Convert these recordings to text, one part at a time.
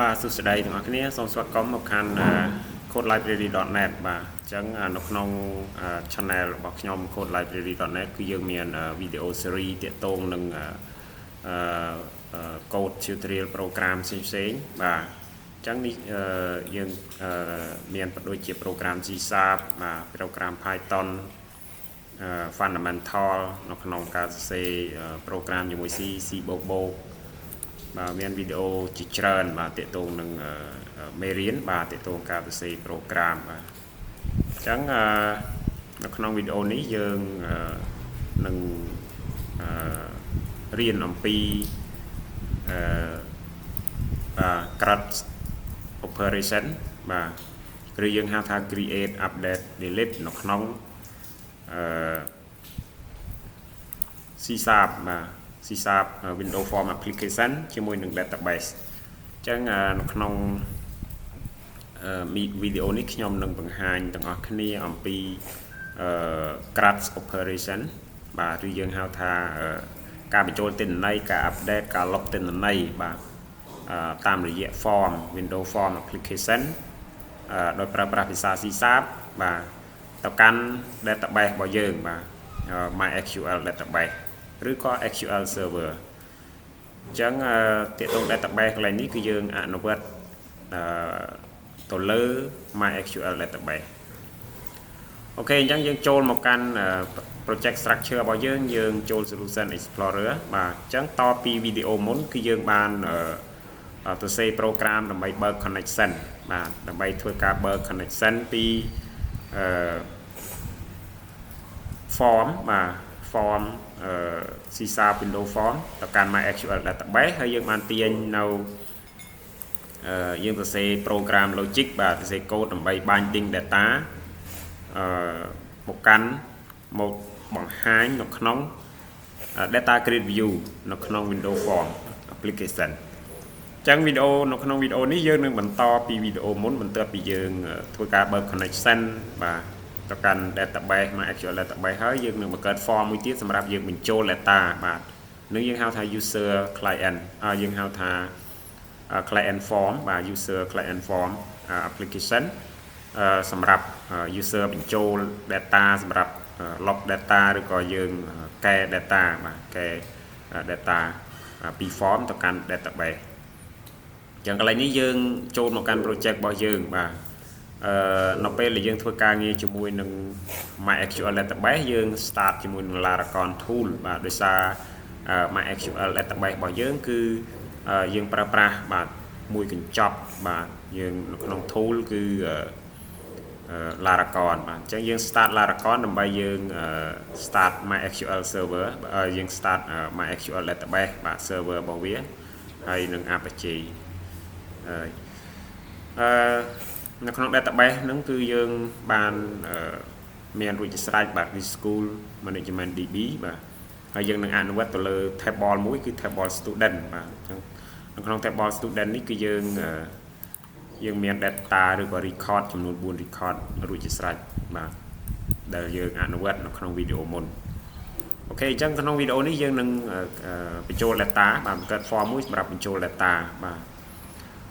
បាទសួស្តីទាំងអស់គ្នាសូមស្វាគមន៍មកកាន់ codelibrary.net បាទអញ្ចឹងនៅក្នុង channel របស់ខ្ញុំ codelibrary.net គឺយើងមាន video series ទាក់ទងនឹងcode tutorial program ផ្សេងៗបាទអញ្ចឹងនេះយើងមានដូចជា program C# បាទ program Python fundamental នៅក្នុងការសរសេរ program ជាមួយ C បូកបាទមានវីដេអូជាច្រើនបាទទាក់ទងនឹងមេរៀនបាទទាក់ទងការសរសេរ program បាទអញ្ចឹងនៅក្នុងវីដេអូនេះយើងនឹងរៀនអំពីCRUD operation បាទឬយើងហៅថា create update delete នៅក្នុងC# បាទ C# Windows Form application ជាមួយនឹង database អញ្ចឹងនៅក្នុងវីដេអូនេះខ្ញុំនឹងបង្ហាញទាំងអស់គ្នាអំពីCRUD operation បាទឬយើងហៅថាការបញ្ចូលទិន្នន័យការ update ការលុបទិន្នន័យបាទតាមរយៈ form Windows Form application ដោយប្រើប្រាស់ភាសា C# បាទទៅកាន់ database របស់យើងបាទ MySQL database ឬក៏ SQL server អញ្ចឹងទាក់ទង database កន្លែងនេះគឺយើងអនុវត្តទៅលើ MySQL database អូខេអញ្ចឹងយើងចូលមកកាន់ project structure របស់យើងចូល Solution Explorer បាទអញ្ចឹងតពីវីដេអូមុនគឺយើងបានទៅសេ program ដើម្បីបើក connection បាទដើម្បីធ្វើការបើក connection ពី form បាទ form C# Windows Form ទៅកាន់ MySQL database ហើយយើងបានទាញនៅយើងសរសេរ program logic បាទសរសេរ code ដើម្បី binding data មកកាន់មកបង្ហាញនៅក្នុង data grid view នៅក្នុង Windows Form application អញ្ចឹងវីដេអូនៅក្នុងវីដេអូនេះយើងនឹងបន្តពីវីដេអូមុនបន្ទាប់ពីយើងធ្វើការបើក connection បាទទៅកាន់ database MySQL database ហើយយើងនឹងបង្កើត form មួយទៀតសម្រាប់យើងបញ្ចូល data បាទនឹងយើងហៅថា user client យើងហៅថា client form បាទ user client form application សម្រាប់ user បញ្ចូល data សម្រាប់ log data ឬក៏យើងកែ data បាទកែ data ពី form ទៅកាន់ database អញ្ចឹងកន្លែងនេះយើងចូលមកកាន់ project របស់យើងបាទនៅពេលដែលយើងធ្វើការងារជាមួយនឹង MySQL database យើង start ជាមួយនឹង Laragon tool បាទដោយសារ MySQL database របស់យើងគឺយើងប្រើប្រាស់បាទមួយកញ្ចប់បាទយើងនៅក្នុង tool គឺ Laragon បាទអញ្ចឹងយើង start Laragon ដើម្បីយើង start MySQL server យើង start MySQL database បាទ server របស់វាហើយនឹង Apache នៅក្នុង database ហ្នឹងគឺយើងបានមានរួចជាស្រេចបាទ School Management DB បាទហើយយើងនឹងអនុវត្តទៅលើ table មួយគឺ table student បាទអញ្ចឹងនៅក្នុង table student នេះគឺយើងមាន data ឬក៏ record ចំនួន4 record រួចជាស្រេចបាទដែលយើងអនុវត្តនៅក្នុងវីដេអូមុនអូខេអញ្ចឹងក្នុងវីដេអូនេះយើងនឹងបញ្ចូល data បាទបង្កើត form មួយសម្រាប់បញ្ចូល data បាទ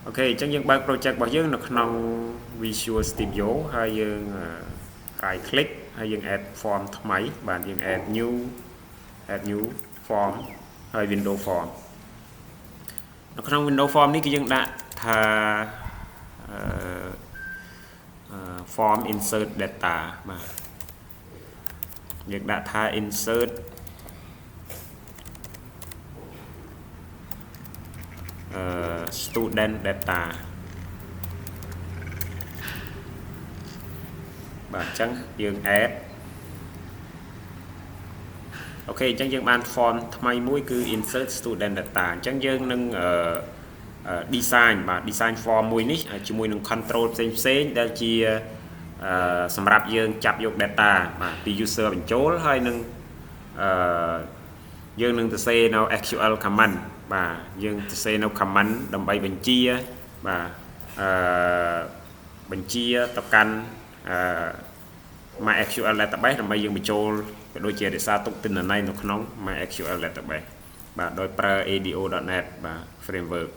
អូខេអញ្ចឹងយើងបើក project របស់យើងនៅក្នុង Visual Studio ហើយយើង right click ហើយយើង add form ថ្មីបាទយើង add new form ហើយ window form នៅក្នុង window form នេះគឺយើងដាក់ថា form insert data បាទយើងដាក់ថា insert student data បាទអញ្ចឹងយើង add អូខេអញ្ចឹងយើងបាន form ថ្មីមួយគឺ insert student data អញ្ចឹងយើងនឹងdesign បាទ design form មួយនេះជាមួយនឹង control ផ្សេងដែលជាសម្រាប់យើងចាប់យក data បាទពី user បញ្ចូលហើយនឹងយើងនឹងសរសេរនៅ SQL command បាទយើងសរសេរនៅ command ដើម្បីបញ្ជាបាទបញ្ជាទៅកាន់ MySQL database ដើម្បីយើងបញ្ចូលក៏ដូចជារក្សាទុកទិន្នន័យនៅក្នុង MySQL database បាទដោយប្រើ ADO.NET បាទ framework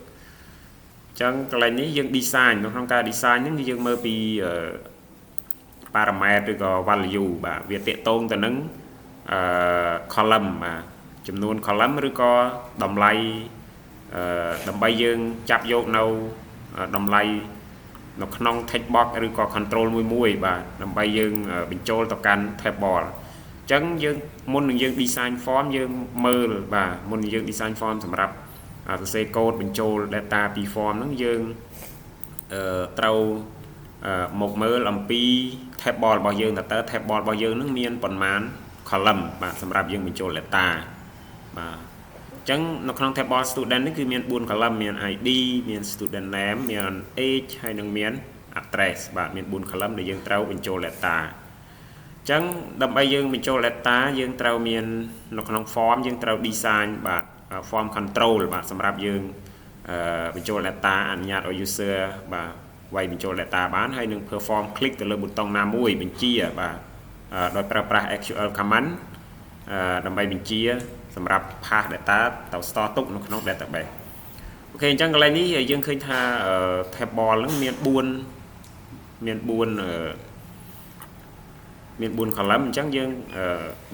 ចឹងកន្លែងនេះយើង design នៅក្នុងការ design ហ្នឹងគឺយើងមើលពី parameter ឬក៏ value បាទវាតាកតងទៅនឹងcolumn បាទចំនួន column ឬក៏តម្លៃដើម្បីយើងចាប់យកនៅតម្លៃនៅក្នុង text box ឬក៏ control មួយបាទដើម្បីយើងបញ្ចូលទៅកាន់ table អញ្ចឹងយើងមុននឹងយើង design form យើងមើលបាទមុននឹងយើង design form សម្រាប់សរសេរ code បញ្ចូល data ពី form ហ្នឹងយើងត្រូវមកមើលអំពី table របស់យើងតើ table របស់យើងនឹងមានប៉ុន្មាន column បាទសម្រាប់យើងបញ្ចូល data បាទអញ្ចឹងនៅក្នុង table student នេះគឺមាន4 column មាន ID មាន student name មាន age ហើយនឹងមាន address បាទមាន4 column ដែលយើងត្រូវបញ្ចូល data អញ្ចឹងដើម្បីយើងបញ្ចូល data យើងត្រូវមាននៅក្នុង form យើងត្រូវ design បាទ form control បាទសម្រាប់យើងបញ្ចូល data អនុញ្ញាតឲ្យ user បាទវាយបញ្ចូល data បានហើយនឹង perform click ទៅលើប៊ូតុងណាមួយបញ្ជាបាទដោយប្រើប្រាស់ SQL command ដើម្បីបញ្ជាសម្រាប់ pass data ទៅ store ទុកនៅក្នុង database អូខេអញ្ចឹងកន្លែងនេះយើងឃើញថា table ហ្នឹងមាន4 column អញ្ចឹងយើង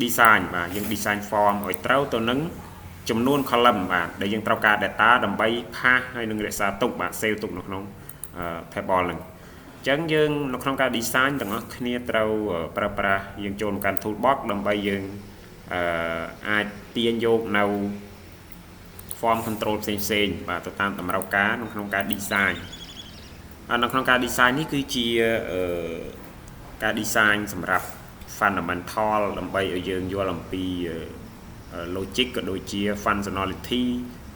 design បាទយើង design form ឲ្យត្រូវទៅនឹងចំនួន column បាទដែលយើងត្រូវការ data ដើម្បី pass ហើយនឹងរក្សាទុកបាទ save ទុកនៅក្នុង table ហ្នឹងអញ្ចឹងយើងនៅក្នុងការ design ទាំងអស់គ្នាត្រូវប្រើប្រាស់យើងចូលមកកាន់ toolbox ដើម្បីយើងអាចទាញយកនៅ form control ផ្សេងៗបាទទៅតាមតម្រូវការក្នុងការ design នៅក្នុងការ design នេះគឺជាការ design សម្រាប់ fundamental ដើម្បីឲ្យយើងយល់អំពី logic ក៏ដូចជា functionality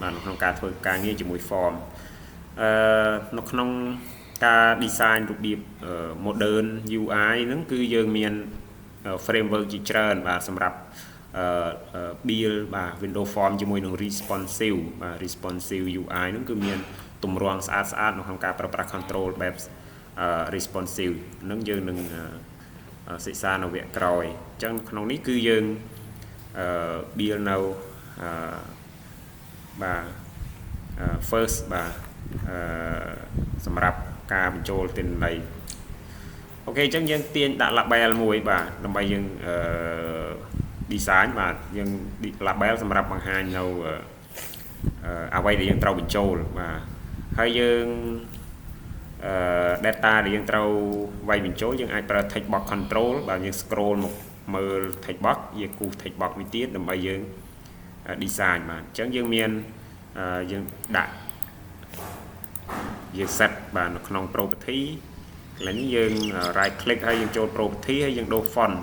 បាទនៅក្នុងការធ្វើការងារជាមួយ form នៅក្នុងការ design របៀប modern UI ហ្នឹងគឺយើងមាន framework ជាច្រើនបាទសម្រាប់build បាទ window form ជាមួយនឹង responsive បាទ responsive UI ហ្នឹងគឺមានទម្រាំងស្អាតៗនៅក្នុងការប្រើប្រាស់ control បែប responsive ហ្នឹងយើងនឹងសិក្សានៅវគ្គក្រោយអញ្ចឹងក្នុងនេះគឺយើងbuild នៅបាទ first បាទសម្រាប់ការបញ្ចូលទិន្នន័យអូខេអញ្ចឹងយើងទាញដាក់ label មួយបាទដើម្បីយើង design បាទយើង label សម្រាប់បង្ហាញនៅអ្វីដែលយើងត្រូវបញ្ចូលបាទហើយយើង data ដែលយើងត្រូវវាយបញ្ចូលយើងអាចប្រើ text box control បាទយើង scroll មកមើល text box យើងគូស text box មួយទៀតដើម្បីយើង design បាទអញ្ចឹងយើងមានយើងដាក់យើង set បាទនៅក្នុង property កន្លែងនេះយើង right click ហើយយើងចូល property ហើយយើងដូរ font អ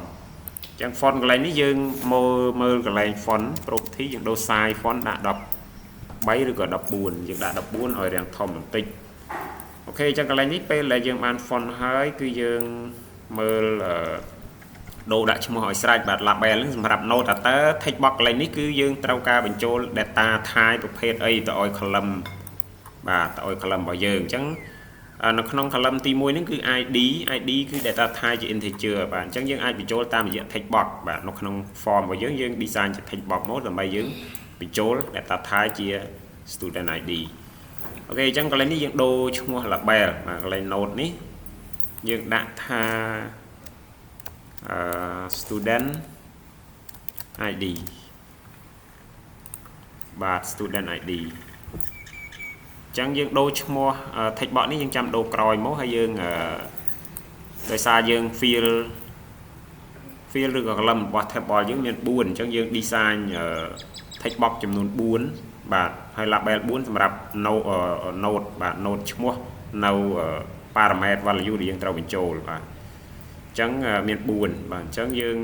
ញ្ចឹង font កន្លែងនេះយើងមើលកន្លែង font property យើងដូរ size font ដាក់13ឬក៏14យើងដាក់14ឲ្យរាងធំបន្តិចអូខេអញ្ចឹងកន្លែងនេះពេលដែលយើងបាន font ហើយគឺយើងមើលដូរដាក់ឈ្មោះឲ្យស្រេចបាទ label ហ្នឹងសម្រាប់ note តើ text box កន្លែងនេះគឺយើងត្រូវការបញ្ចូល data type ប្រភេទអីទៅឲ្យ column បាទទៅឲ្យ column របស់យើងអញ្ចឹងនៅក្នុង column ទី1ហ្នឹងគឺ ID គឺ data type ជា integer បាទអញ្ចឹងយើងអាចបញ្ចូលតាមរយៈ text box បាទនៅក្នុង form របស់យើង design ជា text box មកដើម្បីយើងបញ្ចូល data type ជា student ID អូខេអញ្ចឹងកន្លែងនេះយើងដូរឈ្មោះ label បាទកន្លែង note នេះយើងដាក់ថា student ID បាទ student ID អញ្ចឹងយើងដូរឈ្មោះ text box នេះយើងចាំដូរក្រោយមកហើយយើងដោយសារយើង field ឬក៏ column របស់ table យើងមាន4អញ្ចឹងយើង design text box ចំនួន4បាទហើយ label 4សម្រាប់ node បាទ node ឈ្មោះនៅ parameter value ដែលយើងត្រូវបញ្ចូលបាទអញ្ចឹងមាន4បាទអញ្ចឹងយើង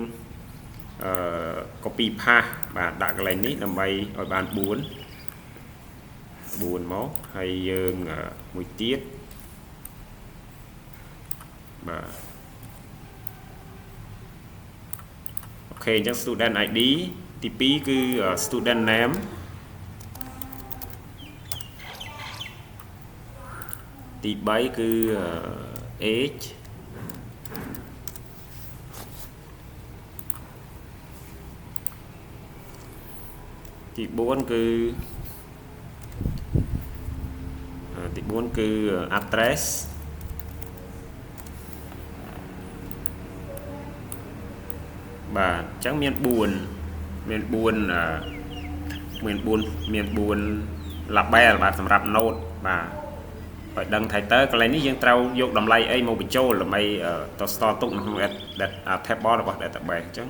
copy paste បាទដាក់កន្លែងនេះដើម្បីឲ្យបាន4មកហើយយើងមួយទៀតបាទអូខេអញ្ចឹង student ID ទី2គឺ student name ទី3គឺ age ទី4គឺ ទី4គឺ address បាទអញ្ចឹងមាន4 label បាទសម្រាប់ note បាទឲ្យដឹង title កន្លែងនេះយើងត្រូវយកតម្លៃអីមកបញ្ចូលដើម្បីទៅ store ទុកនៅក្នុង table របស់ database អញ្ចឹង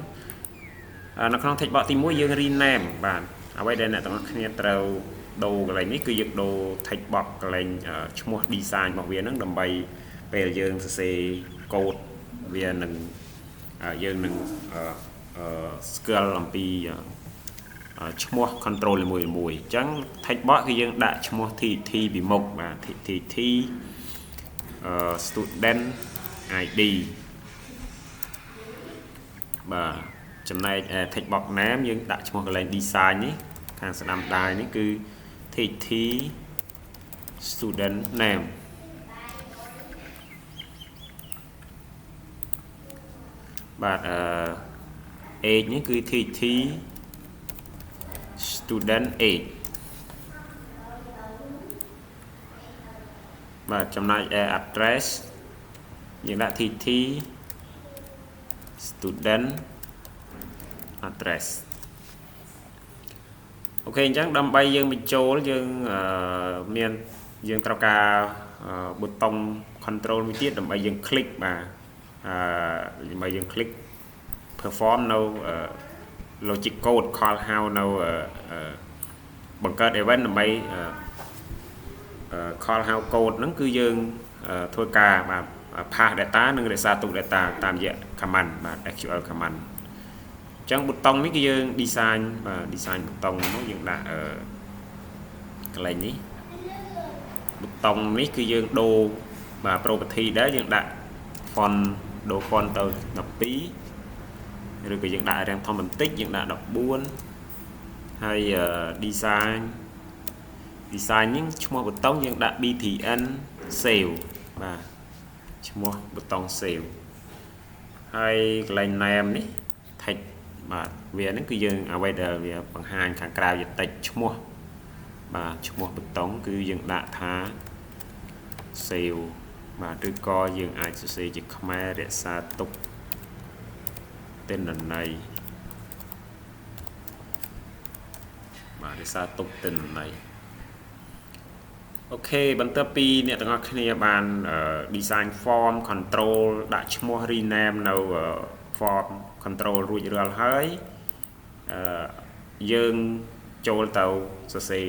នៅក្នុង text box ទី1យើង rename បាទអ្វីដែលអ្នកទាំងអស់គ្នាត្រូវដូរកន្លែងនេះគឺយើងដូរ text box កន្លែងឈ្មោះ design របស់វាហ្នឹងដើម្បីពេលយើងសរសេរ code វានឹងយើងនឹងស្គាល់អំពីឈ្មោះ control មួយអញ្ចឹង text box គឺយើងដាក់ឈ្មោះ TT ពីមុខបាទ TT student ID បាទចំណែក text box name យើងដាក់ឈ្មោះកន្លែង design នេះខាងស្ដាំដៃនេះគឺ TT student name បាទ age នេះគឺ TT student age បាទចំណែក address យើងដាក់ TT student address អូខេអញ្ចឹងដើម្បីយើងបញ្ចូលយើងត្រូវការប៊ូតុង control មួយទៀតដើម្បីយើង click បាទដើម្បីយើង click perform នៅ logic code call how នៅបង្កើត event ដើម្បី call how code ហ្នឹងគឺយើងធ្វើការបាទ pass data និងរក្សាទុក data តាមរយៈ command បាទ SQL command អញ្ចឹងប៊ូតុងនេះគឺយើង design បាទ design ប៊ូតុងមកយើងដាក់កន្លែងនេះប៊ូតុងនេះគឺយើងដូរបាទ property ដែរយើងដាក់ font ដូរ font ទៅ 12 ឬក៏យើងដាក់រាងធំបន្តិចយើងដាក់ 14 ហើយ design នេះឈ្មោះប៊ូតុងយើងដាក់ btn save បាទឈ្មោះប៊ូតុង save ហើយកន្លែង name នេះ text បាទវាហ្នឹងគឺយើងអ្វីដែលវាបង្ហាញខាងក្រៅយតិចឈ្មោះបាទឈ្មោះប៊ូតុងគឺយើងដាក់ថា save បាទឬក៏យើងអាចសរសេរជាខ្មែររក្សាទុកទិន្នន័យបាទរក្សាទុកទិន្នន័យអូខេបន្ទាប់ពីអ្នកទាំងអស់គ្នាបាន design form control ដាក់ឈ្មោះ rename នៅ form control រួចរាល់ហើយយើងចូលទៅសរសេរ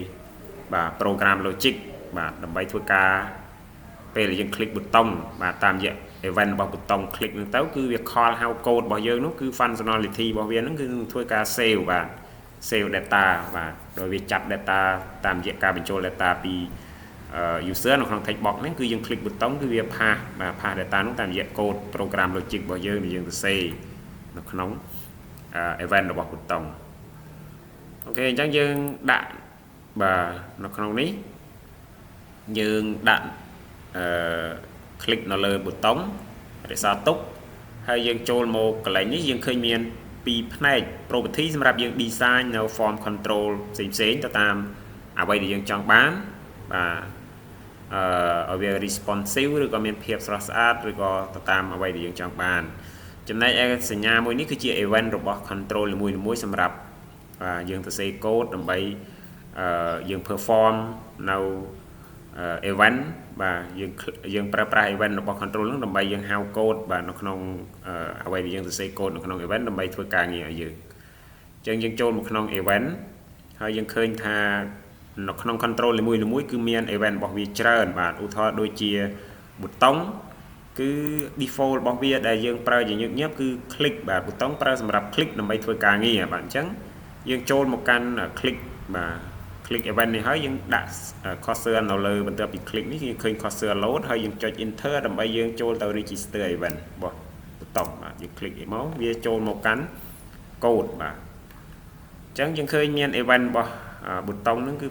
បាទ program logic បាទដើម្បីធ្វើការពេលយើង click ប៊ូតុងបាទតាមរយៈ event របស់ប៊ូតុង click ហ្នឹងទៅគឺវា call how code របស់យើងនោះគឺ functionality របស់វាហ្នឹងគឺនឹងធ្វើការ save បាទ save data បាទដោយវាចាប់ data តាមរយៈការបញ្ចូល data ពី user នៅក្នុង text box ហ្នឹងគឺយើង click ប៊ូតុងគឺវា pass បាទ pass data ហ្នឹងតាមរយៈ code program logic របស់យើងដែលយើងសរសេរនៅក្នុង event របស់ប៊ូតុងអូខេអញ្ចឹងយើងដាក់បាទនៅក្នុងនេះយើងដាក់click នៅលើប៊ូតុងរក្សាទុកហើយយើងចូលមកកន្លែងនេះយើងឃើញមាន2ផ្នែក property សម្រាប់យើង design នៅ form control ផ្សេងទៅតាមអ្វីដែលយើងចង់បានបាទឲ្យវា responsive ឬក៏មានភាពស្រស់ស្អាតឬក៏ទៅតាមអ្វីដែលយើងចង់បានចំណែកឯសញ្ញាមួយនេះគឺជា event របស់ control នីមួយៗសម្រាប់យើងសរសេរ code ដើម្បីយើង perform នៅ event បាទយើងប្រើប្រាស់ event របស់ control ហ្នឹងដើម្បីយើងហៅ code បាទនៅក្នុងអ្វីដែលយើងសរសេរ code នៅក្នុង event ដើម្បីធ្វើការងារឲ្យយើងអញ្ចឹងយើងចូលមកក្នុង event ហើយយើងឃើញថានៅក្នុង control នីមួយៗគឺមាន event របស់វាច្រើនបាទឧទាហរណ៍ដូចជាប៊ូតុងគឺ default របស់វាដែលយើងប្រើជាញឹកញាប់គឺ click បាទប៊ូតុងប្រើសម្រាប់ click ដើម្បីធ្វើការងារបាទអញ្ចឹងយើងចូលមកកាន់ click បាទ click event នេះហើយយើងដាក់ cursor នៅលើបន្ទាប់ពី click នេះយើងឃើញ cursor load ហើយយើងចុច enter ដើម្បីយើងចូលទៅ register event របស់ប៊ូតុងបាទយើង click មកវាចូលមកកាន់ code បាទអញ្ចឹងយើងឃើញមាន event របស់ប៊ូតុងហ្នឹងគឺ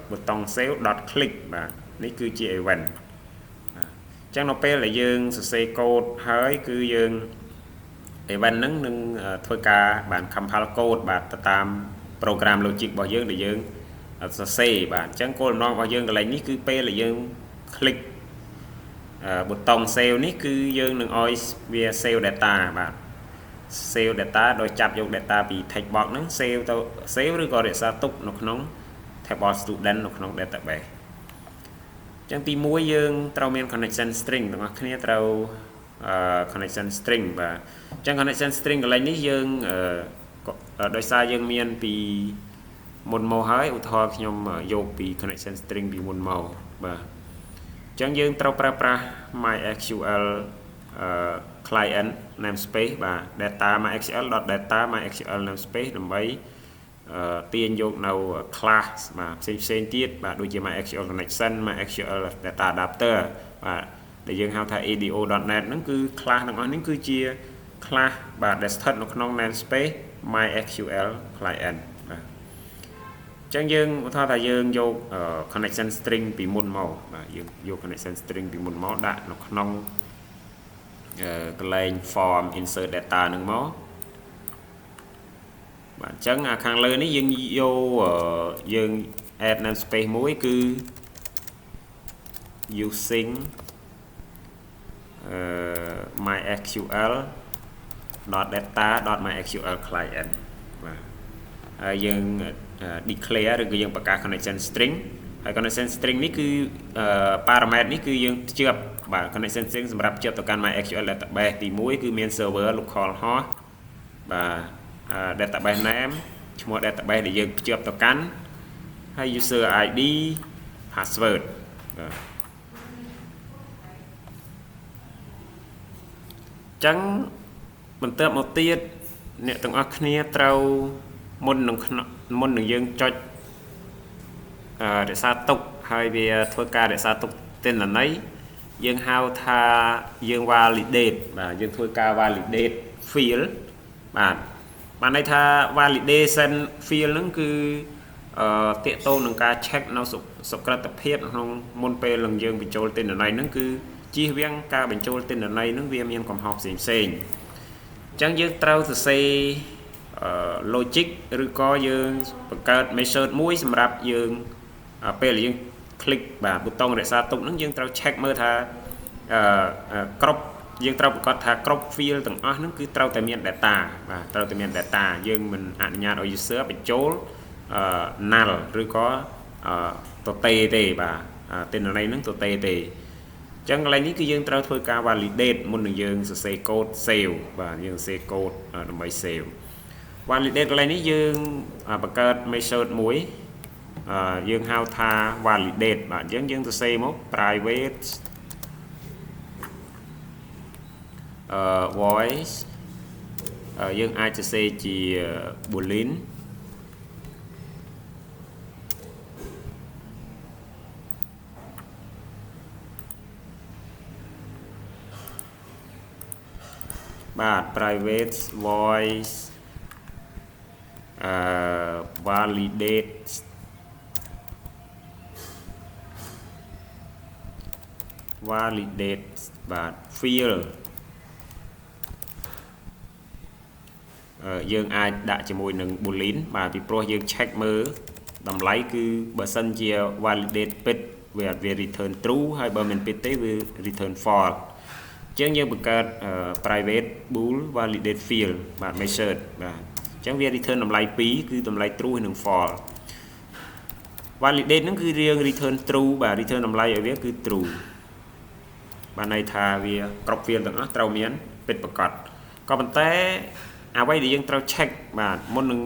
ប៊ូតុង save.click បាទនេះគឺជា event បាទអញ្ចឹងនៅពេលដែលយើងសរសេរ code ហើយគឺយើង event ហ្នឹងនឹងធ្វើការបាន compile code បាទទៅតាម program logic របស់យើងដែលយើង សរសេរបាទអញ្ចឹងគោលបំណងរបស់យើងកន្លែងនេះគឺពេលដែលយើង click ប៊ូតុង save នេះគឺយើងនឹងឲ្យវា save data បាទ save data ដោយចាប់យក data ពី text box ហ្នឹង save ទៅ save ឬក៏រក្សាទុកនៅក្នុង table student នៅក្នុង database អញ្ចឹងទី1យើងត្រូវមាន connection string ទាំងអស់គ្នាត្រូវconnection string បាទអញ្ចឹង connection string កន្លែងនេះយើងដោយសារយើងមានពីមុនមកហើយឧទាហរណ៍ខ្ញុំយកពី connection string ពីមុនមកបាទអញ្ចឹងយើងត្រូវប្រើប្រាស់ MySQL client namespace បាទ data MySQL.data MySQL namespace ដើម្បីទាញយកនៅ class បាទផ្សេងទៀតបាទដូចជា MySQL connection MySQL data adapter បាទដែលយើងហៅថា ADO.net ហ្នឹងគឺ class ទាំងអស់នេះគឺជា class បាទដែលស្ថិតនៅក្នុង namespace MySQL client បាទអញ្ចឹងយើងឧទាហរណ៍ថាយើងយក connection string ពីមុនមកបាទយើងយក connection string ពីមុនមកដាក់នៅក្នុងកន្លែង form insert data ហ្នឹងមកបាទអញ្ចឹងខាងលើនេះយើងយកយើង add namespace មួយគឺ using MySQL.data.MySQL client បាទហើយយើង declare ឬក៏យើងបង្កើត connection string ហើយ connection string នេះគឺ parameter នេះគឺយើងភ្ជាប់បាទ connection string សម្រាប់ភ្ជាប់ទៅកាន់ MySQL database ទី1គឺមាន server localhost បាទ database name ឈ្មោះ database ដែលយើងភ្ជាប់ទៅកាន់ហើយ user ID password បាទចឹងបន្ទាប់មកទៀតអ្នកទាំងអស់គ្នាត្រូវមុននឹងយើងចុចរក្សាទុកហើយវាធ្វើការរក្សាទុកទិន្នន័យយើងហៅថាយើង validate បាទយើងធ្វើការ validate field បាទបានន័យថា validation field ហ្នឹងគឺទាក់ទងនឹងការ check នៅសុក្រិតភាពក្នុងមុនពេលនឹងយើងបញ្ចូលទិន្នន័យហ្នឹងគឺជៀសវាងការបញ្ចូលទិន្នន័យហ្នឹងវាមានកំហុសផ្សេងៗអញ្ចឹងយើងត្រូវសរសេរlogic ឬក៏យើងបង្កើត method មួយសម្រាប់យើងពេលយើង click បាទប៊ូតុងរក្សាទុកហ្នឹងយើងត្រូវ check មើលថាគ្រប់យើងត្រូវប្រកាសថាគ្រប់ field ទាំងអស់ហ្នឹងគឺត្រូវតែមាន data បាទត្រូវតែមាន data យើងមិនអនុញ្ញាតឲ្យ user បញ្ចូលnull ឬក៏ទទេទេបាទទិន្នន័យហ្នឹងទទេទេអញ្ចឹងកន្លែងនេះគឺយើងត្រូវធ្វើការ validate មុននឹងយើងសរសេរ code save បាទយើងសរសេរ code ដើម្បី save validate កន្លែងនេះយើងបង្កើត method មួយយើងហៅថា validate បាទអញ្ចឹងយើងសរសេរមក private voice យើងអាចសរសេរជា booleanបាទ private voice validateបាទ field យើងអាចដាក់ជាមួយនឹង boolean បាទពីព្រោះយើង check មើលតម្លៃគឺបើសិនជា validate ពិតវា return true ហើយបើមិនពិតទេវា return false អញ្ចឹងយើងបង្កើត private bool validate field បាទ method បាទអញ្ចឹងវា return តម្លៃ2គឺតម្លៃ true និង false validate ហ្នឹងគឺរៀង return true បាទ return តម្លៃឲ្យវាគឺ true បានន័យថាវាគ្រប់ field ទាំងអស់ត្រូវមានពិតប្រាកដក៏ប៉ុន្តែអ្វីដែលយើងត្រូវ check បាទមុននឹង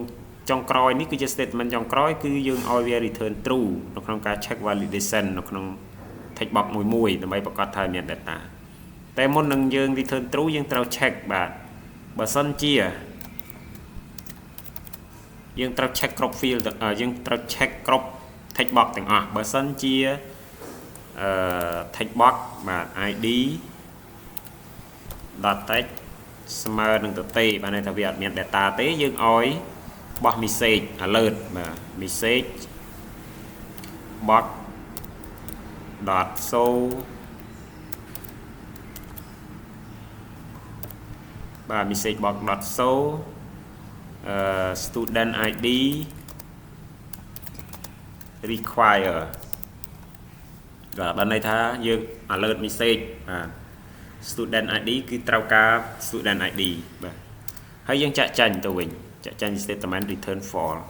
ចុងក្រោយនេះគឺជា statement ចុងក្រោយគឺយើងឲ្យវា return true នៅក្នុងការ check validation នៅក្នុង text box មួយដើម្បីប្រាកដថាមាន data តែមុននឹងយើង return true យើងត្រូវ check បាទបើសិនជាយើងត្រូវ check គ្រប់ field យើងត្រូវ check គ្រប់ text box ទាំងអស់បើសិនជាtext box បាទ id .text ស្មើនឹងទទេបាទន័យថាវាអត់មាន data ទេយើងឲ្យបោះ message alert បាទ message box .show បាទ message box.show student id require ដល់ន័យថាយើង alert message បាទ student ID គឺត្រូវការ student ID បាទហើយយើងចាក់ចាញ់ទៅវិញចាក់ចាញ់ statement return false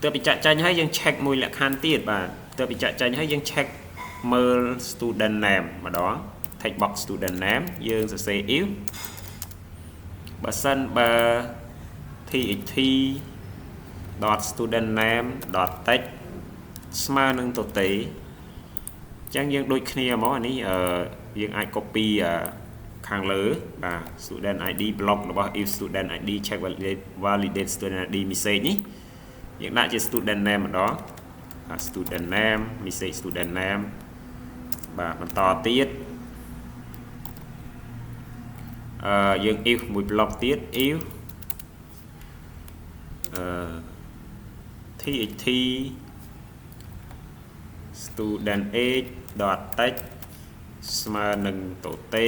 ទៅពីចាក់ចាញ់ហើយយើង check មួយលក្ខខណ្ឌទៀតបាទទៅពីចាក់ចាញ់ហើយយើង check មើល student name ម្ដង text box student name យើងសរសេរ if បើសិនបើ txt .student name .text ស្មើនឹងទៅទេអញ្ចឹងយើងដូចគ្នាហ្មងអានេះយើងអាច copy ខាងលើបាទ student ID block របស់ if student ID check validate student ID message នេះយើងដាក់ជា student name ម្ដង student name message student name បាទបន្តទៀតយើង if មួយ block ទៀត if txt student age .text ស្មើនឹងទៅទេ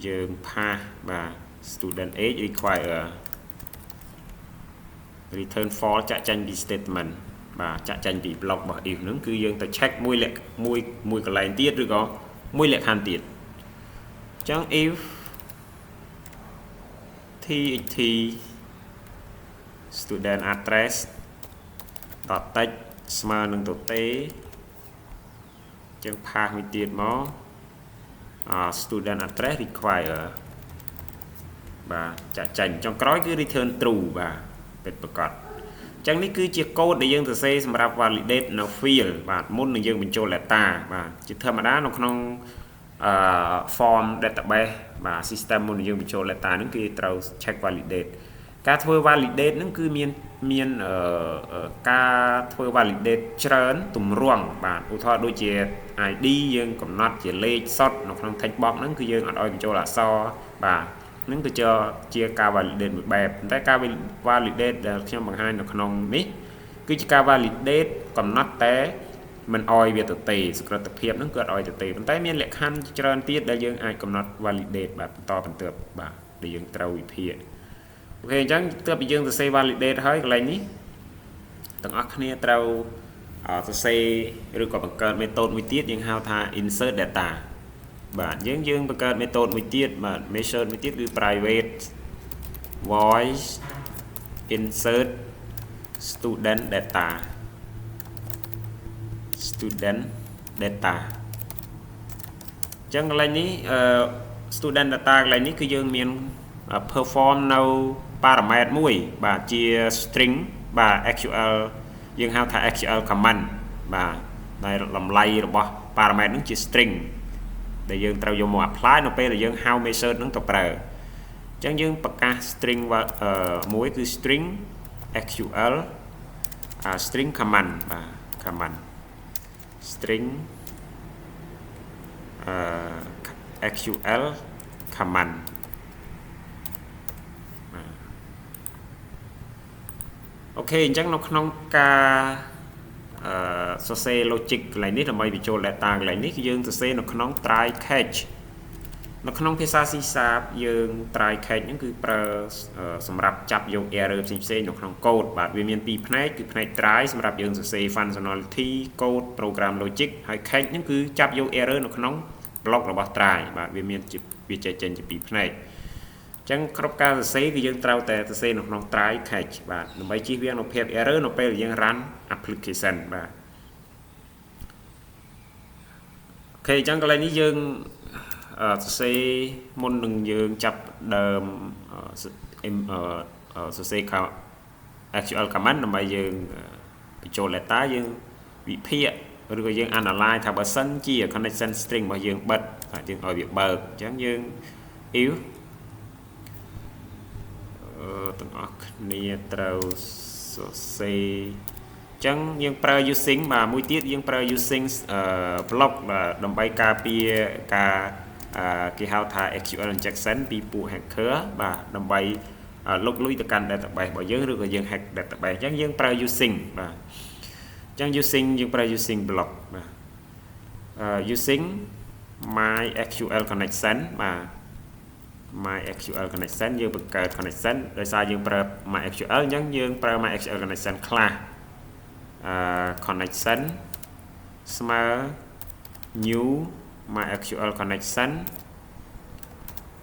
យើង pass បាទ student age require return false ចាក់ចាញ់ពី statement បាទចាក់ចាញ់ពី block របស់ if ហ្នឹងគឺយើងទៅ check មួយកន្លែងទៀតឬក៏មួយលក្ខខណ្ឌទៀតអញ្ចឹង if txt student address .text ស្មើនឹងទៅទេចឹង pass មួយទៀតមក student address require បាទចាក់ចាញ់ចុងក្រោយគឺ return true បាទពិតប្រាកដអញ្ចឹងនេះគឺជាកូដដែលយើងសរសេរសម្រាប់ validate នៅ field បាទមុននឹងយើងបញ្ចូល data បាទជាធម្មតានៅក្នុងform database បាទ system មុននឹងយើងបញ្ចូល data ហ្នឹងគឺត្រូវ check validate ការធ្វើ validate ហ្នឹងគឺមានការធ្វើ validate ច្រើនទម្រង់បាទឧទាហរណ៍ដូចជា ID យើងកំណត់ជាលេខសុទ្ធនៅក្នុង text box ហ្នឹងគឺយើងអត់ឲ្យបញ្ចូលអក្សរបាទហ្នឹងគឺជាការ validate មួយបែបតែការ validate ដែលខ្ញុំបង្ហាញនៅក្នុងនេះគឺជាការ validate កំណត់តែមិនអោយវាទៅទេសុក្រិតភាពហ្នឹងគឺអត់អោយទៅទេប៉ុន្តែមានលក្ខខណ្ឌច្រើនទៀតដែលយើងអាចកំណត់ validate បាទបន្តបន្ទាប់បាទដែលយើងត្រូវវិភាគអូខេអញ្ចឹងទើបពីយើងសរសេរ validate ហើយកន្លែងនេះទាំងអស់គ្នាត្រូវសរសេរឬក៏បង្កើត method មួយទៀតយើងហៅថា insert data បាទយើងបង្កើត method មួយទៀតបាទ method មួយទៀតគឺ private voice insert student data អញ្ចឹងកន្លែងនេះstudent data កន្លែងនេះគឺយើងមាន perform នៅ parameter មួយបាទជា string បាទ SQL យើងហៅថា SQL command បាទដែលតម្លៃរបស់ parameter ហ្នឹងជា string ដែលយើងត្រូវយកមក apply នៅពេលដែលយើងហៅ method ហ្នឹងទៅប្រើអញ្ចឹងយើងប្រកាស string មួយគឺ string SQL string command បាទ command string SQL command អូខេអញ្ចឹងនៅក្នុងការសរសេរ logic កន្លែងនេះដើម្បីបញ្ចូល data កន្លែងនេះគឺយើងសរសេរនៅក្នុង try catch នៅក្នុងភាសា C# យើង try catch ហ្នឹងគឺប្រើសម្រាប់ចាប់យក error ផ្សេងៗនៅក្នុង code បាទវាមានពីរផ្នែកគឺផ្នែក try សម្រាប់យើងសរសេរ functionality code program logic ហើយ catch ហ្នឹងគឺចាប់យក error នៅក្នុង block របស់ try បាទវាចែកចេញជាពីរផ្នែកអញ្ចឹងគ្រប់ការសរសេរគឺយើងត្រូវតែសរសេរនៅក្នុង try catch បាទដើម្បីជៀសវាងនូវភាព error នៅពេលយើង run application បាទអូខេអញ្ចឹងកន្លែងនេះយើងសរសេរមុននឹងយើងចាប់ដើមសរសេរ SQL command ដើម្បីយើងបញ្ចូល data យើងវិភាគឬក៏យើង analyze ថាបើសិនជា connection string របស់យើងបិទយើងឲ្យវាបើកអញ្ចឹងយើង if ទាំងអស់គ្នាត្រូវសរសេរអញ្ចឹងយើងប្រើ using បាទមួយទៀតយើងប្រើ using block បាទដើម្បីការពារការគេហៅថា SQL injection ពីពួក hacker បាទដើម្បីលុកលុយទៅកាន់ database របស់យើងឬក៏យើង hack database អញ្ចឹងយើងប្រើ using បាទអញ្ចឹង using យើងប្រើ using block បាទusing my SQL connection បាទ MySQL connection យើងបង្កើត connection ដោយសារយើងប្រើ MySQL អញ្ចឹងយើងប្រើ MySQL connection ខ្លះconnection ស្មើ new MySQL connection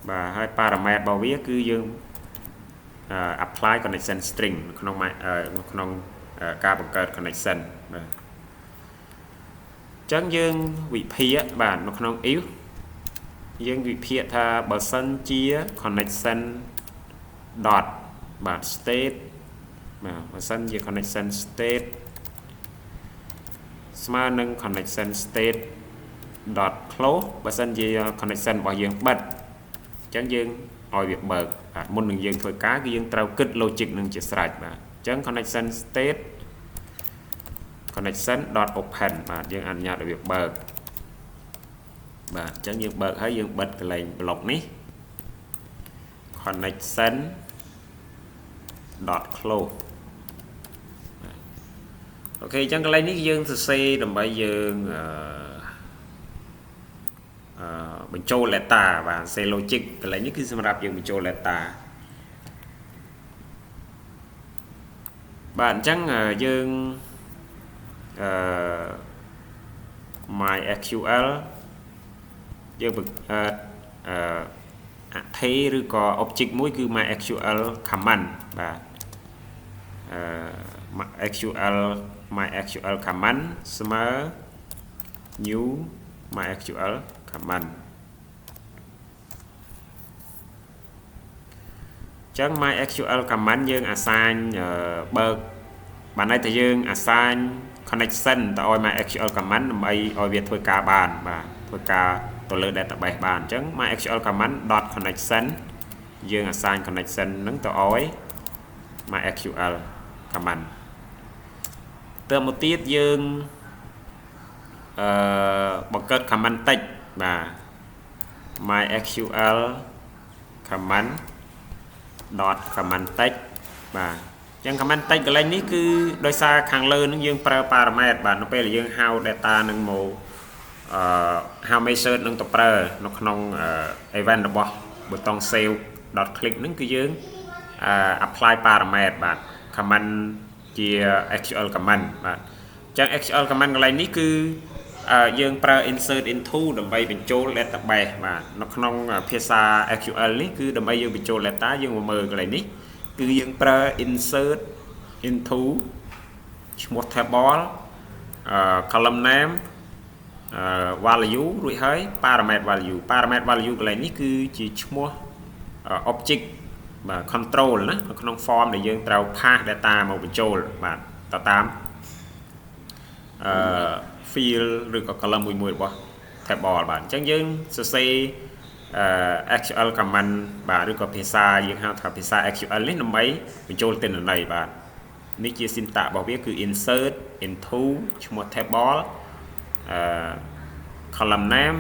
បាទហើយ parameter របស់វាគឺយើងapply connection string ក្នុងការបង្កើត connection បាទអញ្ចឹងយើងវិភាគបាទនៅក្នុង if យើងវិភាគថាបើសិនជា connection dot បាទ state បាទបើសិនជា connection state ស្មើនឹង connection state dot close បើសិនជា connection របស់យើងបិទអញ្ចឹងយើងឲ្យវាបើកបាទមុននឹងយើងធ្វើការគឺយើងត្រូវគិត logic នឹងជាស្រេចបាទអញ្ចឹង connection state connection dot open បាទយើងអនុញ្ញាតឲ្យវាបើកបាទអញ្ចឹងយើងបើកហើយយើងបិទកន្លែង block នេះ connection dot close អូខេអញ្ចឹងកន្លែងនេះយើងសរសេរដើម្បីយើងបញ្ចូល data បាទ say logic កន្លែងនេះគឺសម្រាប់យើងបញ្ចូល data បាទអញ្ចឹងយើងMySQL យើងបង្កើតអថេឬក៏ object មួយគឺ MySQL command បាទMySQL command ស្មើ new MySQL command ចឹង MySQL command យើង assign បើកបានន័យថាយើង assign connection ទៅឲ្យ MySQL command ដើម្បីឲ្យវាធ្វើការបានបាទធ្វើការទៅលើ database បានអញ្ចឹង MySQL command dot connection យើង assign connection នឹងទៅឲ្យ MySQL command ទៅមកទៀតយើងបង្កើត command text បាទ MySQL command dot command text បាទអញ្ចឹង command text កន្លែងនេះគឺដោយសារខាងលើនឹងយើងប្រើ parameter បាទនៅពេលដែលយើងហៅ data នឹងមកហៅ method នឹងទៅប្រើនៅក្នុង event របស់ប៊ូតុង save dot click នឹងគឺយើងapply parameter បាទ command ជា SQL command បាទអញ្ចឹង SQL command កន្លែងនេះគឺយើងប្រើ insert into ដើម្បីបញ្ចូល database បាទនៅក្នុងភាសា SQL នេះគឺដើម្បីយើងបញ្ចូល data យើងមកមើលកន្លែងនេះគឺយើងប្រើ insert into ឈ្មោះ table column name value រួចហើយ parameter value កន្លែងនេះគឺជាឈ្មោះ object បាទ control ណានៅក្នុង form ដែលយើងត្រូវ pass data មកបញ្ចូលបាទទៅតាមfield ឬក៏ column មួយរបស់ table បាទអញ្ចឹងយើងសរសេរSQL command បាទឬក៏ភាសាយើងហៅថាភាសា SQL នេះដើម្បីបញ្ចូលទិន្នន័យបាទនេះជា syntax របស់វាគឺ insert into ឈ្មោះ table column name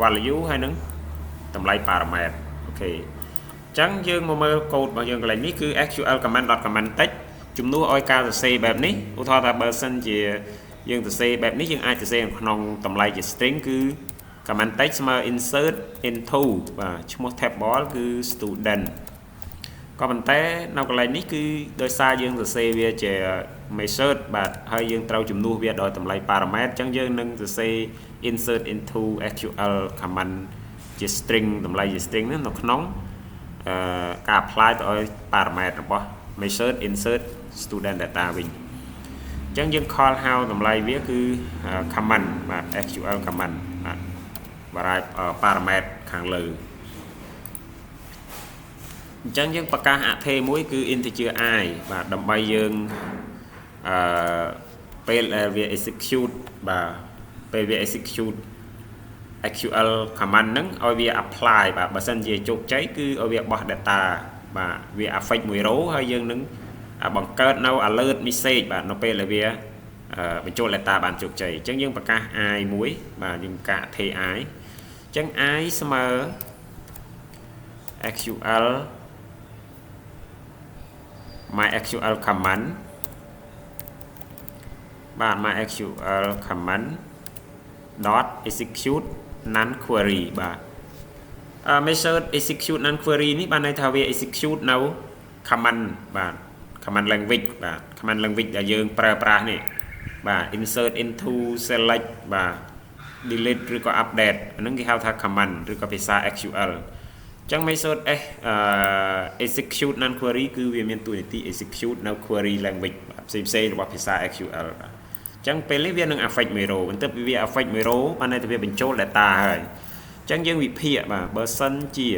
value ហើយនឹងតម្លៃ parameter អូខេអញ្ចឹងយើងមកមើល code របស់យើងកន្លែងនេះគឺ SQL command dot command text ជំនួសឲ្យការសរសេរបែបនេះឧទាហរណ៍ថាបើសិនជាយើងសរសេរបែបនេះយើងអាចសរសេរក្នុងតម្លៃជា string គឺ command text ស្មើ insert into បាទឈ្មោះ table គឺ student ក៏ប៉ុន្តែនៅកន្លែងនេះគឺដោយសារយើងសរសេរវាជា method បាទហើយយើងត្រូវជំនួសវាដោយតម្លៃ parameter អញ្ចឹងយើងនឹងសរសេរ insert into SQL command ជា string តម្លៃជា string នោះនៅក្នុងការ apply ទៅឲ្យ parameter របស់ method insert student data វិញអញ្ចឹងយើង call ហៅតម្លៃវាគឺ command បាទ SQL command បាទបារាយ parameter ខាងលើអញ្ចឹងយើងប្រកាសអថេមួយគឺ integer i បាទដើម្បីយើងពេលដែលវា execute បាទពេលវា execute SQL command ហ្នឹងឲ្យវា apply បាទបើសិនជាជោគជ័យគឺឲ្យវាបោះ data បាទវា affect មួយ row ហើយយើងនឹងបង្កើតនៅ alert message បាទនៅពេលដែលវាបញ្ចូល data បានជោគជ័យអញ្ចឹងយើងប្រកាស i មួយបាទយើងប្រកាសអថេ i អញ្ចឹង i ស្មើ SQL MySQL command បាទ MySQL command dot execute none query បាទ method execute non query នេះបានន័យថាវា execute នៅ command បាទ command language បាទ command language ដែលយើងប្រើប្រាស់នេះបាទ insert into select បាទ delete ឬក៏ update អាហ្នឹងគេហៅថា command ឬក៏ភាសា SQL អញ្ចឹង method execute non query គឺវាមានតួនាទី execute នៅ query language ផ្សេងៗរបស់ភាសា SQL បាទអញ្ចឹងពេលនេះវានឹង affect មួយ row បន្ទាប់ពីវា affect មួយ row បានន័យថាវាបញ្ចូល data ហើយអញ្ចឹងយើងវិភាគបាទបើសិនជា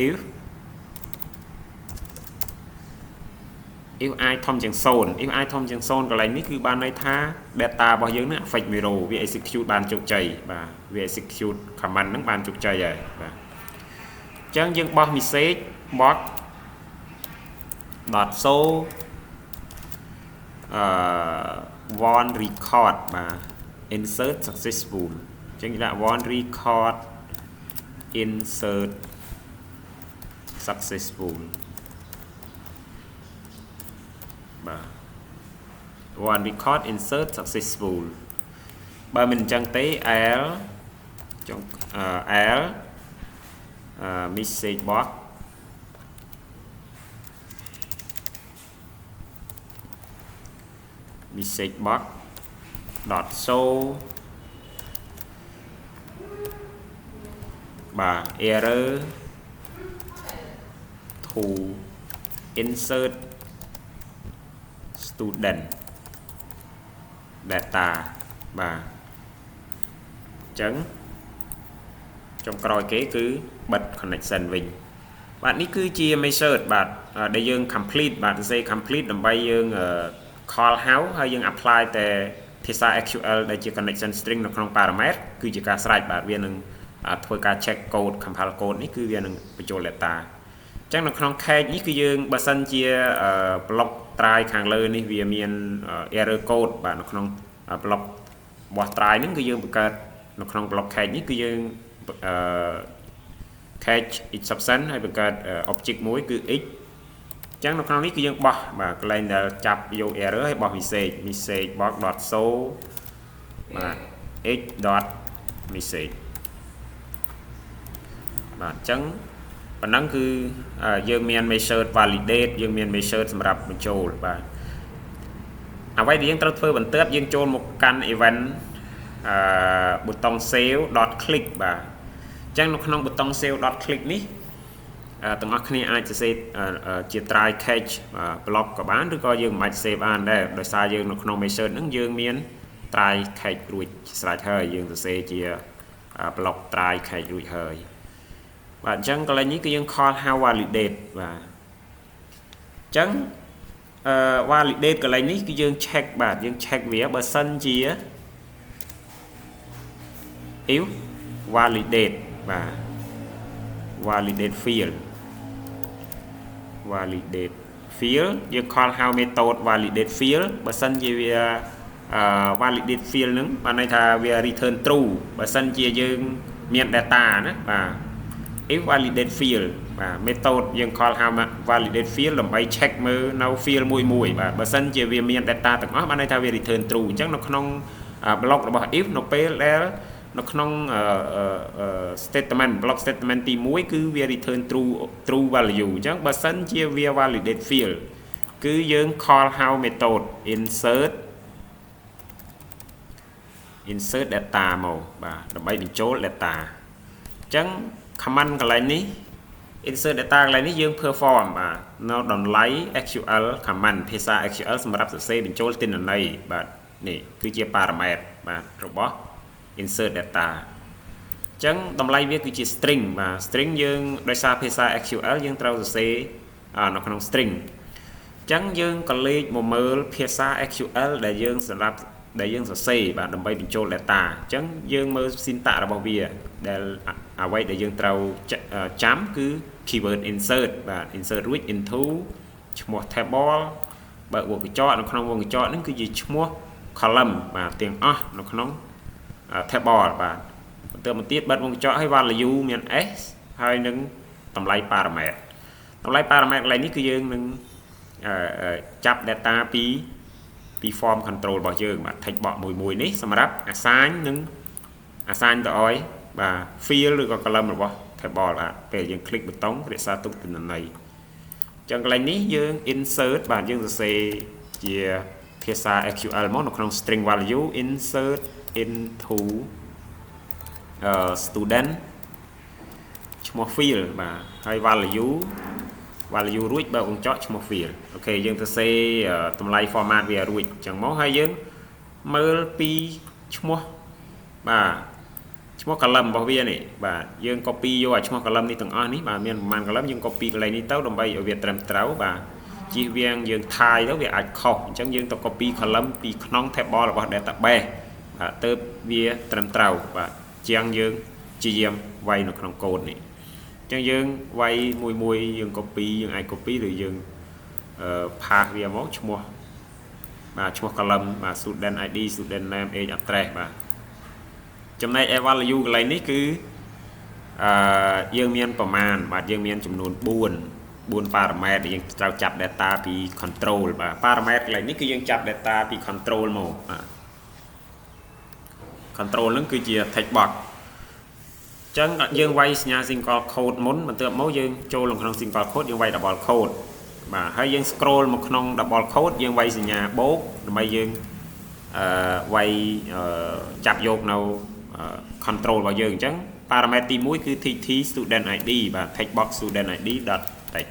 if i ធំជាង0 if i ធំជាង0កន្លែងនេះគឺបានន័យថា data របស់យើងនឹង affect មួយ row វា execute បានជោគជ័យបាទវា execute command ហ្នឹងបានជោគជ័យហើយបាទអញ្ចឹងយើងបោះ message box .show one record បាទ insert successful អញ្ចឹងគេដាក់ one record insert successful បាទ one record insert successful បើមិនអញ្ចឹងទេ l message box dot show បាទ error to insert student data បាទអញ្ចឹងចុងក្រោយគេគឺបិទ connection វិញបាទនេះគឺជា method បាទដែលយើង complete បាទសរសេរ complete ដើម្បីយើងcall how ហើយយើង apply តែភាសា SQL ដែលជា connection string នៅក្នុង parameter គឺជាការស្រេចបាទវានឹងធ្វើការ check code compile code នេះគឺវានឹងបញ្ចូល data អញ្ចឹងនៅក្នុង case នេះគឺយើងបើសិនជា block try ខាងលើនេះវាមាន error code បាទនៅក្នុង block របស់ try ហ្នឹងគឺយើងបង្កើតនៅក្នុង block case នេះគឺយើងcatch exception ហើយបង្កើត object មួយគឺ x អញ្ចឹងនៅក្នុងនេះគឺយើងបោះបាទកន្លែងដែលចាប់យក error ហើយបោះ message box .show បាទ x .message បាទអញ្ចឹងប៉ុណ្ណឹងគឺយើងមាន method validate យើងមាន method សម្រាប់បញ្ចូលបាទអ្វីដែលយើងត្រូវធ្វើបន្ទាប់យើងចូលមកកាន់ event ប៊ូតុង save .click បាទអញ្ចឹងនៅក្នុងប៊ូតុង save .click នេះទាំងអស់គ្នាអាចសរសេរជា try catch block ក៏បានឬក៏យើងមិនអាច save បានដែរដោយសារយើងនៅក្នុង method ហ្នឹងយើងមាន try catch រួចស្រេចហើយយើងសរសេរជា block try catch រួចហើយបាទអញ្ចឹងកន្លែងនេះគឺយើង call how validate បាទអញ្ចឹងvalidate កន្លែងនេះគឺយើង check បាទយើង check វាបើសិនជា if validate បាទ validate field យើង call how method validate field បើសិនជាវាvalidate field ហ្នឹងបានន័យថាវា return true បើសិនជាយើងមាន data ណាបាទ if validate field បាទ method យើង call how validate field ដើម្បី check មើលនៅ field មួយបាទបើសិនជាវាមាន data ទាំងអស់បានន័យថាវា return true អញ្ចឹងនៅក្នុង block របស់ if នៅពេលដែលនៅក្នុង statement block statement ទី1គឺវា return true value អញ្ចឹងបើសិនជាវា validate field គឺយើង call how method insert data មកបាទដើម្បីបញ្ចូល data អញ្ចឹង command កន្លែងនេះ insert data កន្លែងនេះយើង perform បាទនៅតម្លៃ SQL command ភាសា SQL សម្រាប់សរសេរបញ្ចូលទិន្នន័យបាទនេះគឺជា parameter បាទរបស់ insert data អញ្ចឹងតម្លៃវាគឺជា string បាទ string យើងដោយសារភាសា SQL យើងត្រូវសរសេរនៅក្នុង string អញ្ចឹងយើងក៏លេខមកមើលភាសា SQL ដែលយើងសម្រាប់ដែលយើងសរសេរបាទដើម្បីបញ្ចូល data អញ្ចឹងយើងមើល syntax របស់វាដែលអ្វីដែលយើងត្រូវចាំគឺ keyword insert បាទ insert រួច into ឈ្មោះ table បើវងកញ្ចក់នៅក្នុងវងកញ្ចក់ហ្នឹងគឺជាឈ្មោះ column បាទទាំងអស់នៅក្នុង table បាទបន្តមកទៀតបិទវងកញ្ចក់ឲ្យ value មាន s ហើយនឹងតម្លៃ parameter តម្លៃ parameter កន្លែងនេះគឺយើងនឹងចាប់ data ពី ពី form control របស់យើងបាទ text box មួយនេះសម្រាប់ assign និង assign ទៅឲ្យបាទ field ឬក៏ column របស់ table បាទពេលយើង click ប៊ូតុងរក្សាទុកទិន្នន័យចឹងកន្លែងនេះយើង insert បាទយើងសរសេរជាភាសា SQL មកនៅក្នុង string value insert into student ឈ្មោះ field បាទហើយ value រួចបើកបញ្ចក់ឈ្មោះ field អូខេយើងទៅសេតម្លៃ format វារួចអញ្ចឹងមកហើយយើងមើលពីឈ្មោះបាទឈ្មោះ column របស់វានេះបាទយើង copy យកឲ្យឈ្មោះ column នេះទាំងអស់នេះបាទមានប្រមាណ column យើង copy កន្លែងនេះទៅដើម្បីឲ្យវាត្រឹមត្រូវបាទជិះវាងយើងថាយទៅវាអាចខុសអញ្ចឹងយើងទៅ copy column ពីក្នុង table របស់ database បាទទៅវាត្រឹមត្រូវបាទជាងយើងជាយាមវាយនៅក្នុង code នេះចឹងយើងវាយមួយយើង copy យើងអាច copy ឬយើងផាសវាមកឈ្មោះបាទឈ្មោះ column បាទ student ID student name age address បាទចំណែក value កន្លែងនេះគឺយើងមានប្រមាណបាទយើងមានចំនួន4 parameter ដែលយើងត្រូវចាប់ data ពី control បាទ parameter កន្លែងនេះគឺយើងចាប់ data ពី control មកបាទ control ហ្នឹងគឺជា text boxចឹងយើងវាយសញ្ញា single quote មុនបន្ទាប់មកយើងចូលក្នុង single quote យើងវាយ double quote បាទហើយយើង scroll មកក្នុង double quote យើងវាយសញ្ញាបូកដើម្បីយើងវាយចាប់យកនៅ control របស់យើងអញ្ចឹង parameter ទី1គឺ tt student id បាទ text box student id.text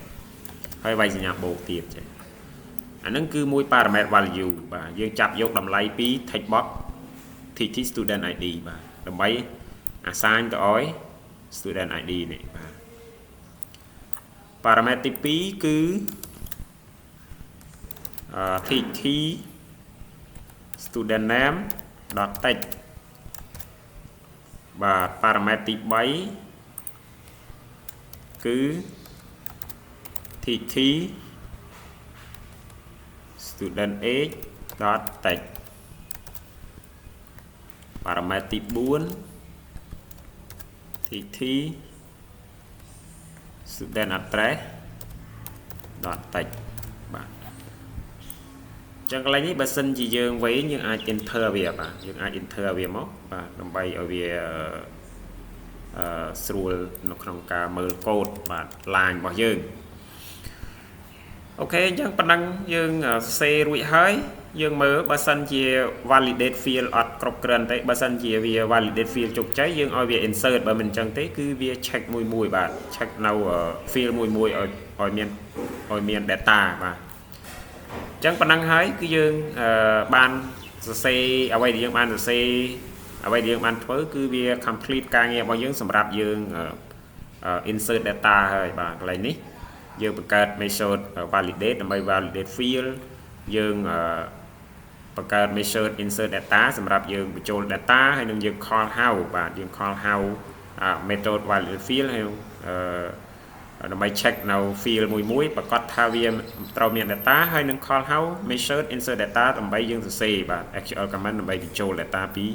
ហើយវាយសញ្ញាបូកទៀតចឹងអាហ្នឹងគឺមួយ parameter value បាទយើងចាប់យកតម្លៃពី text box tt student id បាទដើម្បី assign ទៅឲ្យ student id នេះបាទ parameter ទី2គឺ tt student name.text បាទ parameter ទី3គឺ tt student age.text parameter ទី4 tt student address.text បាទចឹងកន្លែងនេះបើសិនជាយើងវែងយើងអាច enter វាបាទយើងអាច enter វាមកបាទដើម្បីឲ្យវាស្រួលនៅក្នុងការមើលកូដបាទ line របស់យើងអូខេអញ្ចឹងប៉ុណ្ណឹងយើងសរសេររួចហើយយើងមើលបើសិនជា validate field អត់គ្រប់គ្រាន់ទេបើសិនជាវា validate field ជោគជ័យយើងឲ្យវា insert បើមិនអញ្ចឹងទេគឺវា check មួយបាទ check នៅ field មួយឲ្យមាន data បាទអញ្ចឹងប៉ុណ្ណឹងហើយគឺយើងបានសរសេរអ្វីដែលយើងបានសរសេរអ្វីដែលយើងបានធ្វើគឺវា complete ការងាររបស់យើងសម្រាប់យើង insert data ហើយបាទកន្លែងនេះយើងបង្កើត method validate ដើម្បី validate field យើងបង្កើត method insert data សម្រាប់យើងបញ្ចូល data ហើយនឹងយើង call how បាទយើង call how method validate field ហើយដើម្បី check នៅ field មួយប្រកាសថាវាត្រូវមាន data ហើយនឹង call how method insert data ដើម្បីយើងសរសេរបាទ SQL command ដើម្បីបញ្ចូល data ពី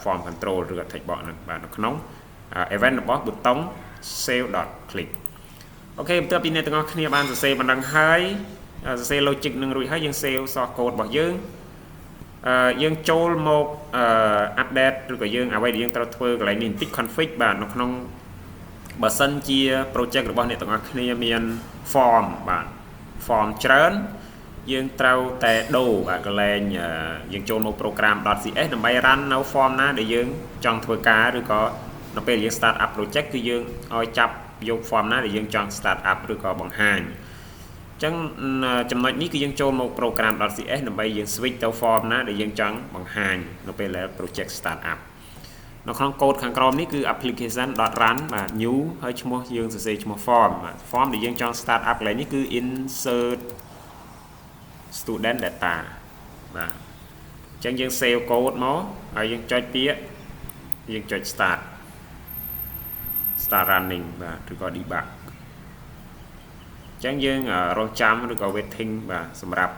form control ឬ text box ហ្នឹងបាទនៅក្នុង event របស់ប៊ូតុង save.click អូខេបន្ទាប់ពីអ្នកទាំងអស់គ្នាបានសរសេរបណ្ដឹងហើយសរសេរ logic នឹងរួចហើយយើង save source code របស់យើងចូលមក update ឬក៏យើងអ្វីដែលយើងត្រូវធ្វើកន្លែងនេះបន្តិច config បាទនៅក្នុងបើសិនជា project របស់អ្នកទាំងអស់គ្នាមាន form បាទ form ច្រើនយើងត្រូវតែដូរបាទកន្លែងយើងចូលមក program.cs ដើម្បី run នៅ form ណាដែលយើងចង់ធ្វើការឬក៏នៅពេលយើង start up project គឺយើងឲ្យចាប់យក form ណាដែលយើងចង់ start up ឬក៏បង្ហាញអញ្ចឹងចំណុចនេះគឺយើងចូលមក program.cs ដើម្បីយើង switch ទៅ form ណាដែលយើងចង់បង្ហាញនៅពេលដែល project start up នៅក្នុង code ខាងក្រោមនេះគឺ application.run បាទ new ហើយឈ្មោះយើងសរសេរឈ្មោះ form បាទ form ដែលយើងចង់ start up កន្លែងនេះគឺ insert student data បាទអញ្ចឹងយើង save code មកហើយយើងចុចពាក្យយើងចុច start running បាទឬក៏ debug អញ្ចឹងយើងរងចាំឬក៏ waiting បាទសម្រាប់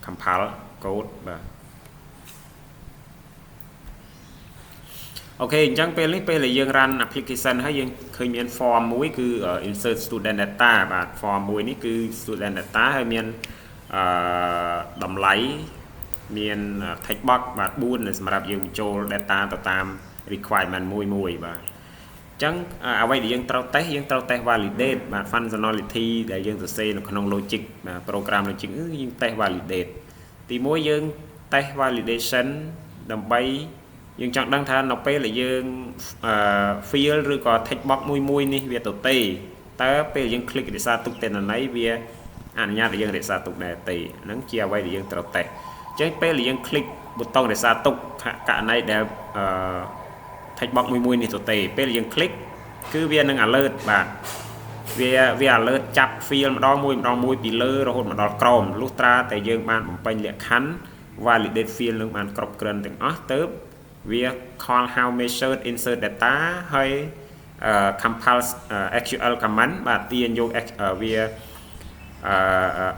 compile code បាទអូខេអញ្ចឹងពេលនេះពេលដែលយើង run application ហើយយើងឃើញមាន form មួយគឺ insert student data បាទ form មួយនេះគឺ student data ហើយមានតម្លៃ មាន text box បាទ4សម្រាប់យើងបញ្ចូល data ទៅតាម requirement មួយបាទចឹងអ្វីដែលយើងត្រូវតេស្ត validate បាទ functionality ដែលយើងសរសេរនៅក្នុង logic បាទ program logic យើងតេស្ត validate ទី1យើងតេស្ត validation ដើម្បីយើងចង់ដឹងថានៅពេលដែលយើងfield ឬក៏ text box មួយនេះវាទៅទេតើពេលយើង click រក្សាទុកទិន្នន័យវាអនុញ្ញាតឲ្យយើងរក្សាទុកដែរទេហ្នឹងជាអ្វីដែលយើងត្រូវតេស្តអញ្ចឹងពេលដែលយើង click ប៊ូតុងរក្សាទុកករណីដែលtext box មួយនេះទៅទេពេលយើង click គឺវានឹង alert បាទវា alert ចាប់ field ម្ដងមួយពីលើរហូតមកដល់ក្រោមលុះត្រាតែយើងបានបំពេញលក្ខខណ្ឌ validate field នឹងបានគ្រប់គ្រាន់ទាំងអស់ទៅវា call how measured insert data ហើយ compile SQL command បាទទាញយកវា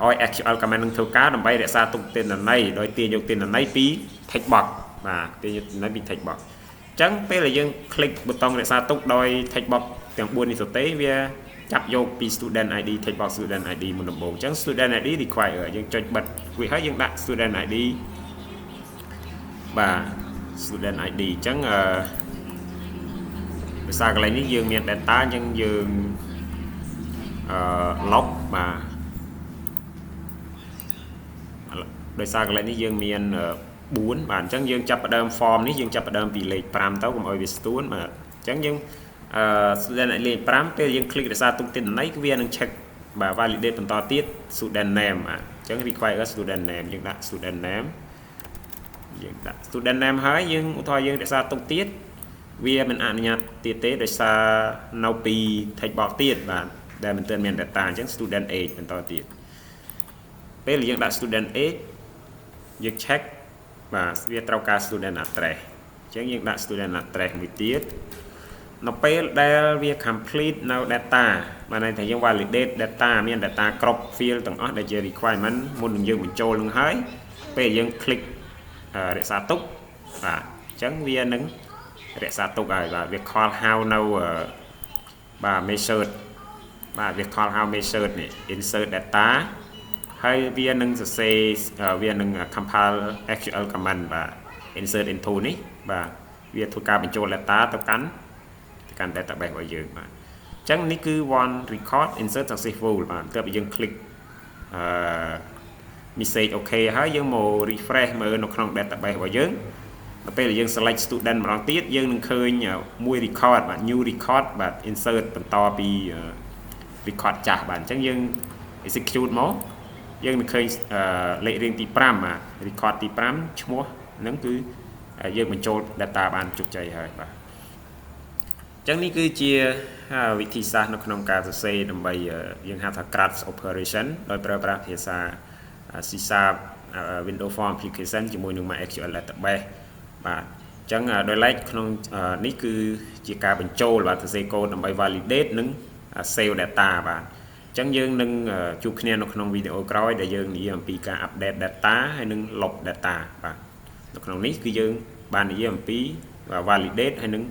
ឲ្យ SQL command នឹងធ្វើការដើម្បីរក្សាទុកទិន្នន័យដោយទាញយកទិន្នន័យពី text box បាទទាញយកទិន្នន័យពី text box អញ្ចឹងពេលដែលយើង click ប៊ូតុងរក្សាទុកដោយ text box ទាំង4នេះទៅទេវាចាប់យកពី student ID text box student ID មុនដំបូងអញ្ចឹង student ID require យើងចុចបិទវាហើយយើងដាក់ student ID បាទ student ID អញ្ចឹងភាសាកន្លែងនេះយើងមាន data អញ្ចឹងយើងlog បាទដោយសារកន្លែងនេះយើងមាន4បាទអញ្ចឹងយើងចាប់ផ្ដើម form នេះយើងចាប់ផ្ដើមពីលេខ5ទៅកុំឲ្យវាស្ទួនបាទអញ្ចឹងយើងstudent ID លេខ5ពេលយើង click រក្សាទុកទិន្នន័យគឺវានឹង check បាទ validate បន្តទៀត student name បាទអញ្ចឹង require student name យើងដាក់ student name យើងដាក់ student name ហើយយើងឧទាហរណ៍យើងរក្សាទុកទៀតវាមិនអនុញ្ញាតទៀតទេដោយសារនៅពី text box ទៀតបាទដែលមិនទាន់មាន data អញ្ចឹង student age បន្តទៀតពេលយើងដាក់ student age យើង check បាទវាត្រូវការ student address អញ្ចឹងយើងដាក់ student address មួយទៀតនៅពេលដែលវា complete នៅ data បានន័យថាយើង validate data មាន data គ្រប់ field ទាំងអស់ដែលជា requirement មុននឹងយើងបញ្ចូលនឹងហើយពេលយើង click រក្សាទុកបាទអញ្ចឹងវានឹងរក្សាទុកហើយបាទវា call how នៅបាទ measured បាទវា call how measured នេះ insert data ហើយវានឹងសរសេរវានឹង compile SQL command បាទ insert into នេះបាទវាធ្វើការបញ្ចូល data ទៅកាន់ database របស់យើងបាទអញ្ចឹងនេះគឺ one record insert successful បាទទើបយើង click message OK ហើយយើងមក refresh មើលនៅក្នុង database របស់យើងដល់ពេលយើង select student ម្ដងទៀតយើងនឹងឃើញមួយ record បាទ new record បាទ insert បន្តពី record ចាស់បាទអញ្ចឹងយើង execute មកយើងនឹងឃើញលេខរៀងទី5បាទ record ទី5ឈ្មោះហ្នឹងគឺយើងបញ្ចូល data បានជោគជ័យហើយបាទអញ្ចឹងនេះគឺជាវិធីសាស្ត្រនៅក្នុងការសរសេរដើម្បីយើងហៅថា CRUD operation ដោយប្រើប្រាស់ភាសា C# Windows Form application ជាមួយនឹង MySQL database បាទអញ្ចឹងដោយឡែកក្នុងនេះគឺជាការបញ្ចូលបាទសរសេរកូដដើម្បី validate និង save data បាទអញ្ចឹងយើងនឹងជួបគ្នានៅក្នុងវីដេអូក្រោយដែលយើងនិយាយអំពីការ update data ហើយនិង log data បាទនៅក្នុងនេះគឺយើងបាននិយាយអំពី validate ហើយនិង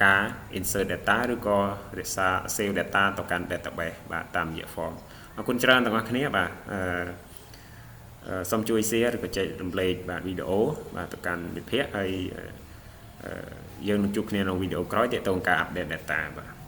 ការ insert data ឬក៏រក្សា save data ទៅកាន់ database បាទតាមរយៈ form អរគុណច្រើនទាំងអស់គ្នាបាទសូមជួយ share ឬក៏ចែករំលែកបាទវីដេអូបាទទៅកាន់មិត្តភ័ក្តិហើយយើងនឹងជួបគ្នានៅវីដេអូក្រោយទាក់ទងការ update data បាទ